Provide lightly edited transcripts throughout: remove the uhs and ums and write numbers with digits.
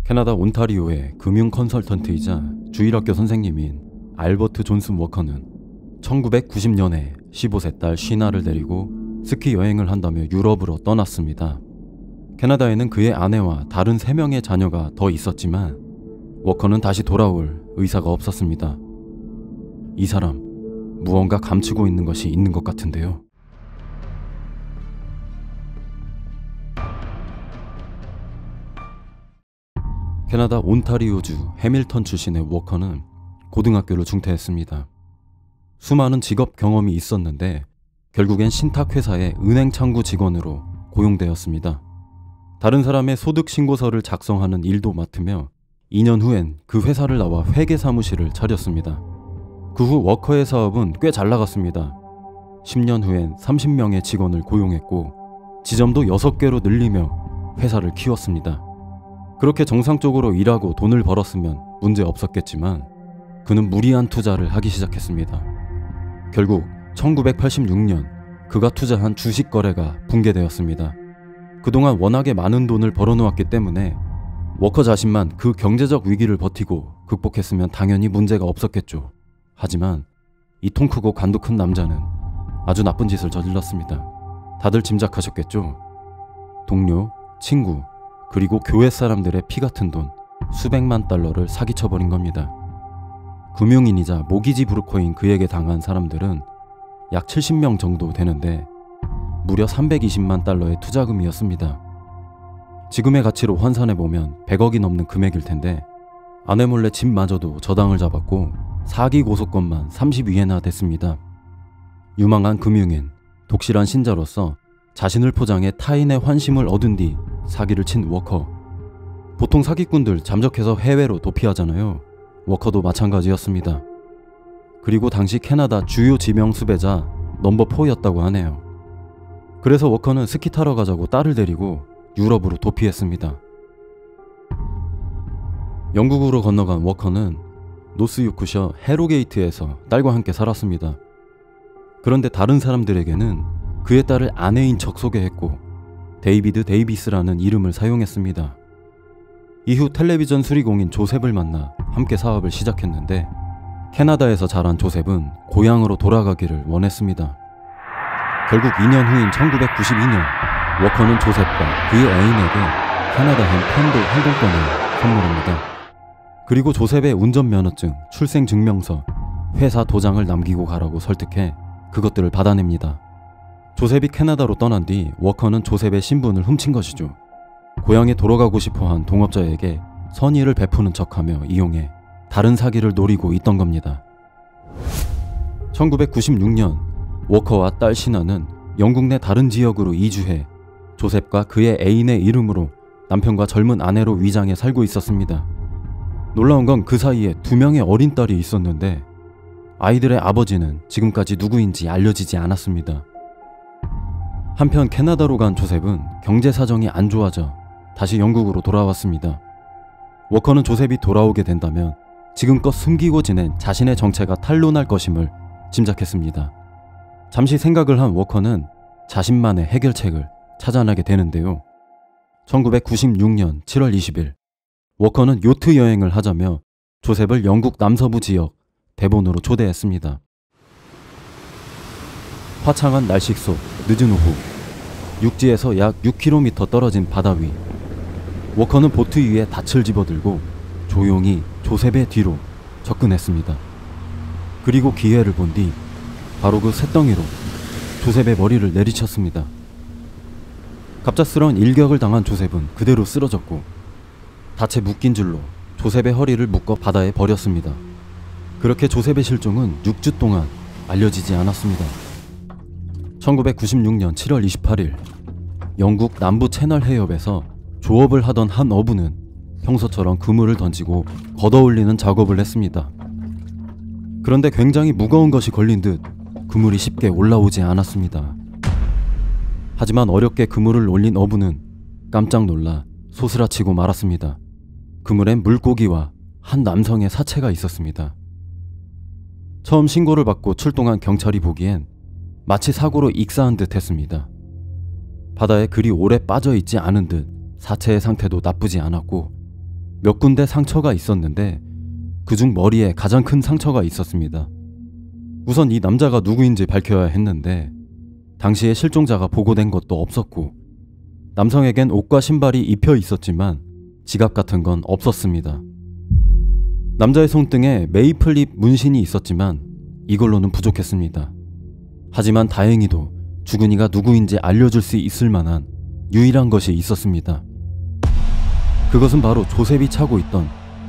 캐나다 온타리오의 금융 컨설턴트이자 주일학교 선생님인 알버트 존슨 워커는 1990년에 15세 딸 쉬나를 데리고 스키 여행을 한다며 유럽으로 떠났습니다. 캐나다에는 그의 아내와 다른 3명의 자녀가 더 있었지만 워커는 다시 돌아올 의사가 없었습니다. 이 사람 무언가 감추고 있는 것이 있는 것 같은데요. 캐나다 온타리오주 해밀턴 출신의 워커는 고등학교를 중퇴했습니다. 수많은 직업 경험이 있었는데 결국엔 신탁회사의 은행 창구 직원으로 고용되었습니다. 다른 사람의 소득 신고서를 작성하는 일도 맡으며 2년 후엔 그 회사를 나와 회계사무실을 차렸습니다. 그 후 워커의 사업은 꽤 잘 나갔습니다. 10년 후엔 30명의 직원을 고용했고 지점도 6개로 늘리며 회사를 키웠습니다. 그렇게 정상적으로 일하고 돈을 벌었으면 문제 없었겠지만 그는 무리한 투자를 하기 시작했습니다. 결국 1986년 그가 투자한 주식 거래가 붕괴되었습니다. 그동안 워낙에 많은 돈을 벌어놓았기 때문에 워커 자신만 그 경제적 위기를 버티고 극복했으면 당연히 문제가 없었겠죠. 하지만 이 통 크고 간도 큰 남자는 아주 나쁜 짓을 저질렀습니다. 다들 짐작하셨겠죠? 동료, 친구, 그리고 교회 사람들의 피 같은 돈 수백만 달러를 사기쳐버린 겁니다. 금융인이자 모기지 브로커인 그에게 당한 사람들은 약 70명 정도 되는데 무려 320만 달러의 투자금이었습니다. 지금의 가치로 환산해보면 100억이 넘는 금액일 텐데 아내 몰래 집마저도 저당을 잡았고 사기 고소건만 32회나 됐습니다. 유망한 금융인, 독실한 신자로서 자신을 포장해 타인의 환심을 얻은 뒤 사기를 친 워커. 보통 사기꾼들 잠적해서 해외로 도피하잖아요. 워커도 마찬가지였습니다. 그리고 당시 캐나다 주요 지명 수배자 넘버 4였다고 하네요. 그래서 워커는 스키 타러 가자고 딸을 데리고 유럽으로 도피했습니다. 영국으로 건너간 워커는 노스유쿠셔 해로게이트에서 딸과 함께 살았습니다. 그런데 다른 사람들에게는 그의 딸을 아내인 척 소개했고 데이비드 데이비스라는 이름을 사용했습니다. 이후 텔레비전 수리공인 조셉을 만나 함께 사업을 시작했는데 캐나다에서 자란 조셉은 고향으로 돌아가기를 원했습니다. 결국 2년 후인 1992년 워커는 조셉과 그의 애인에게 캐나다행 펜도 항공권을 선물합니다. 그리고 조셉의 운전면허증, 출생증명서, 회사 도장을 남기고 가라고 설득해 그것들을 받아냅니다. 조셉이 캐나다로 떠난 뒤 워커는 조셉의 신분을 훔친 것이죠. 고향에 돌아가고 싶어한 동업자에게 선의를 베푸는 척하며 이용해 다른 사기를 노리고 있던 겁니다. 1996년 워커와 딸 시나는 영국 내 다른 지역으로 이주해 조셉과 그의 애인의 이름으로 남편과 젊은 아내로 위장해 살고 있었습니다. 놀라운 건 그 사이에 2명의 어린 딸이 있었는데 아이들의 아버지는 지금까지 누구인지 알려지지 않았습니다. 한편 캐나다로 간 조셉은 경제 사정이 안 좋아져 다시 영국으로 돌아왔습니다. 워커는 조셉이 돌아오게 된다면 지금껏 숨기고 지낸 자신의 정체가 탄로날 것임을 짐작했습니다. 잠시 생각을 한 워커는 자신만의 해결책을 찾아나게 되는데요. 1996년 7월 20일 워커는 요트 여행을 하자며 조셉을 영국 남서부 지역 데본으로 초대했습니다. 화창한 날식 속 늦은 오후 육지에서 약 6km 떨어진 바다 위 워커는 보트 위에 닻을 집어들고 조용히 조셉의 뒤로 접근했습니다. 그리고 기회를 본 뒤 바로 그 쇳덩이로 조셉의 머리를 내리쳤습니다. 갑작스러운 일격을 당한 조셉은 그대로 쓰러졌고 닻에 묶인 줄로 조셉의 허리를 묶어 바다에 버렸습니다. 그렇게 조셉의 실종은 6주 동안 알려지지 않았습니다. 1996년 7월 28일 영국 남부 채널 해협에서 조업을 하던 한 어부는 평소처럼 그물을 던지고 걷어올리는 작업을 했습니다. 그런데 굉장히 무거운 것이 걸린 듯 그물이 쉽게 올라오지 않았습니다. 하지만 어렵게 그물을 올린 어부는 깜짝 놀라 소스라치고 말았습니다. 그물엔 물고기와 한 남성의 사체가 있었습니다. 처음 신고를 받고 출동한 경찰이 보기엔 마치 사고로 익사한 듯 했습니다. 바다에 그리 오래 빠져있지 않은 듯 사체의 상태도 나쁘지 않았고 몇 군데 상처가 있었는데 그중 머리에 가장 큰 상처가 있었습니다. 우선 이 남자가 누구인지 밝혀야 했는데 당시에 실종자가 보고된 것도 없었고 남성에겐 옷과 신발이 입혀 있었지만 지갑 같은 건 없었습니다. 남자의 손등에 메이플립 문신이 있었지만 이걸로는 부족했습니다. 하지만 다행히도 주근이가 누구인지 알려줄 수 있을 만한 유일한 것이 있었습니다. 그것은 바로 조셉이 차고 있던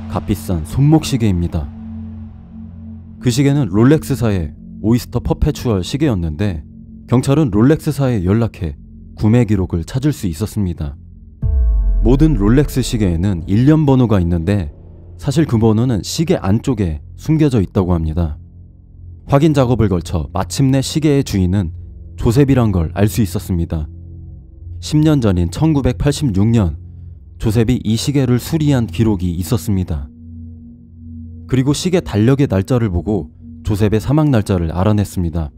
값비싼 손목시계입니다. 그 시계는 롤렉스사의 오이스터 퍼페추얼 시계였는데 경찰은 롤렉스사에 연락해 구매 기록을 찾을 수 있었습니다. 모든 롤렉스 시계에는 일련 번호가 있는데 사실 그 번호는 시계 안쪽에 숨겨져 있다고 합니다. 확인 작업을 걸쳐 마침내 시계의 주인은 조셉이란 걸 알 수 있었습니다. 10년 전인 1986년 조셉이 이 시계를 수리한 기록이 있었습니다. 그리고 시계 달력의 날짜를 보고 조셉의 사망 날짜를 알아냈습니다.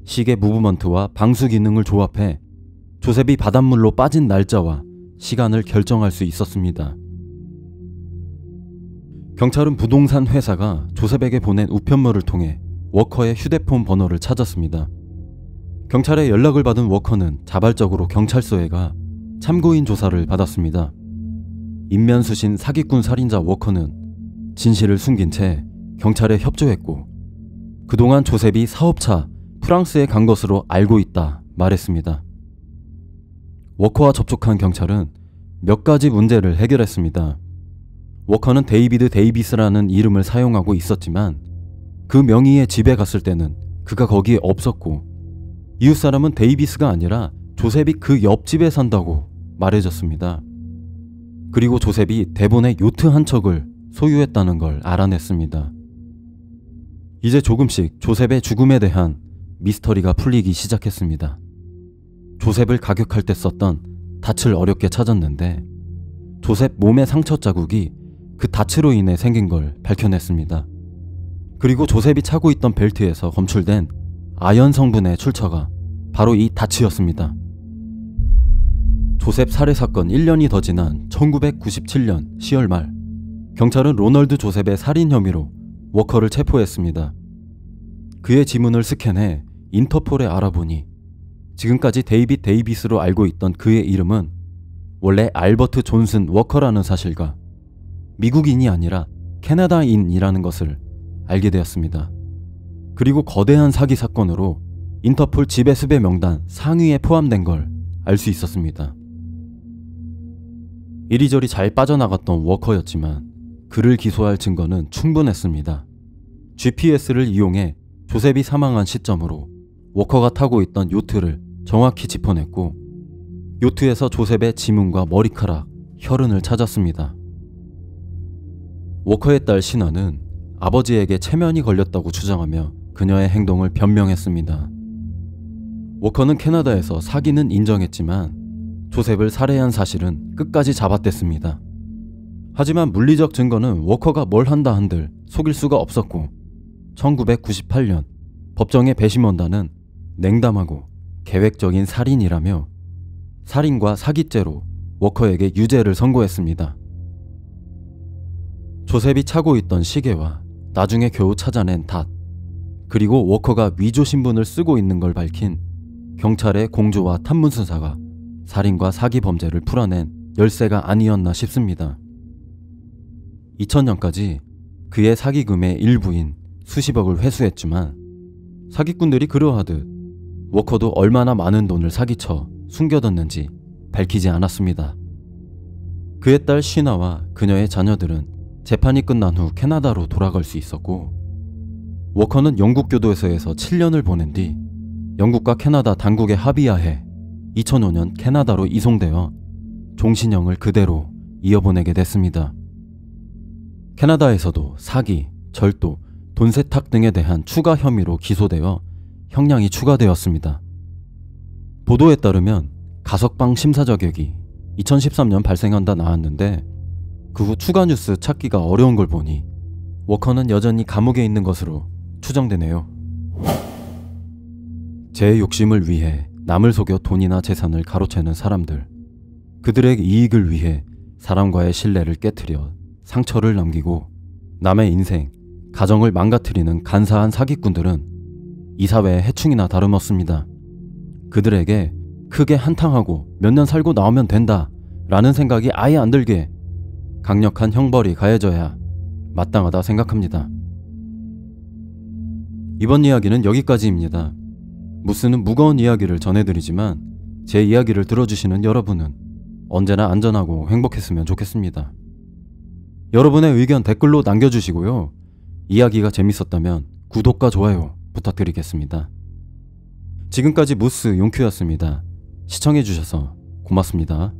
시계 무브먼트와 방수 기능을 조합해 조셉이 바닷물로 빠진 날짜와 시간을 결정할 수 있었습니다. 경찰은 부동산 회사가 조셉에게 보낸 우편물을 통해 워커의 휴대폰 번호를 찾았습니다. 경찰의 연락을 받은 워커는 자발적으로 경찰서에 가 참고인 조사를 받았습니다. 인면수신 사기꾼 살인자 워커는 진실을 숨긴 채 경찰에 협조했고 그동안 조셉이 사업차 프랑스에 간 것으로 알고 있다 말했습니다. 워커와 접촉한 경찰은 몇 가지 문제를 해결했습니다. 워커는 데이비드 데이비스라는 이름을 사용하고 있었지만 그 명의의 집에 갔을 때는 그가 거기에 없었고 이웃사람은 데이비스가 아니라 조셉이 그 옆집에 산다고 말해줬습니다. 그리고 조셉이 대본의 요트 한 척을 소유했다는 걸 알아냈습니다. 이제 조금씩 조셉의 죽음에 대한 미스터리가 풀리기 시작했습니다. 조셉을 가격할 때 썼던 닻을 어렵게 찾았는데 조셉 몸의 상처 자국이 그 닻으로 인해 생긴 걸 밝혀냈습니다. 그리고 조셉이 차고 있던 벨트에서 검출된 아연 성분의 출처가 바로 이 닻이었습니다. 조셉 살해 사건 1년이 더 지난 1997년 10월 말 경찰은 로널드 조셉의 살인 혐의로 워커를 체포했습니다. 그의 지문을 스캔해 인터폴에 알아보니 지금까지 데이빗 데이비스로 알고 있던 그의 이름은 원래 알버트 존슨 워커라는 사실과 미국인이 아니라 캐나다인이라는 것을 알게 되었습니다. 그리고 거대한 사기 사건으로 인터폴 지배 수배 명단 상위에 포함된 걸 알 수 있었습니다. 이리저리 잘 빠져나갔던 워커였지만 그를 기소할 증거는 충분했습니다. GPS를 이용해 조셉이 사망한 시점으로 워커가 타고 있던 요트를 정확히 짚어냈고 요트에서 조셉의 지문과 머리카락, 혈흔을 찾았습니다. 워커의 딸 신화는 아버지에게 체면이 걸렸다고 주장하며 그녀의 행동을 변명했습니다. 워커는 캐나다에서 사기는 인정했지만 조셉을 살해한 사실은 끝까지 잡아댔습니다. 하지만 물리적 증거는 워커가 뭘 한다 한들 속일 수가 없었고 1998년 법정의 배심원단은 냉담하고 계획적인 살인이라며 살인과 사기죄로 워커에게 유죄를 선고했습니다. 조셉이 차고 있던 시계와 나중에 겨우 찾아낸 닷, 그리고 워커가 위조 신분을 쓰고 있는 걸 밝힌 경찰의 공조와 탐문수사가 살인과 사기 범죄를 풀어낸 열쇠가 아니었나 싶습니다. 2000년까지 그의 사기금의 일부인 수십억을 회수했지만 사기꾼들이 그러하듯 워커도 얼마나 많은 돈을 사기쳐 숨겨뒀는지 밝히지 않았습니다. 그의 딸 시나와 그녀의 자녀들은 재판이 끝난 후 캐나다로 돌아갈 수 있었고 워커는 영국 교도소에서 7년을 보낸 뒤 영국과 캐나다 당국에 합의하에 2005년 캐나다로 이송되어 종신형을 그대로 이어보내게 됐습니다. 캐나다에서도 사기, 절도, 돈 세탁 등에 대한 추가 혐의로 기소되어 형량이 추가되었습니다. 보도에 따르면 가석방 심사 자격이 2013년 발생한다 나왔는데 그 후 추가 뉴스 찾기가 어려운 걸 보니 워커는 여전히 감옥에 있는 것으로 추정되네요. 제 욕심을 위해 남을 속여 돈이나 재산을 가로채는 사람들, 그들의 이익을 위해 사람과의 신뢰를 깨트려 상처를 남기고 남의 인생, 가정을 망가뜨리는 간사한 사기꾼들은 이 사회의 해충이나 다름없습니다. 그들에게 크게 한탕하고 몇 년 살고 나오면 된다 라는 생각이 아예 안 들게 강력한 형벌이 가해져야 마땅하다 생각합니다. 이번 이야기는 여기까지입니다. 무스는 무거운 이야기를 전해드리지만 제 이야기를 들어주시는 여러분은 언제나 안전하고 행복했으면 좋겠습니다. 여러분의 의견 댓글로 남겨주시고요. 이야기가 재밌었다면 구독과 좋아요 부탁드리겠습니다. 지금까지 무스 용큐였습니다. 시청해주셔서 고맙습니다.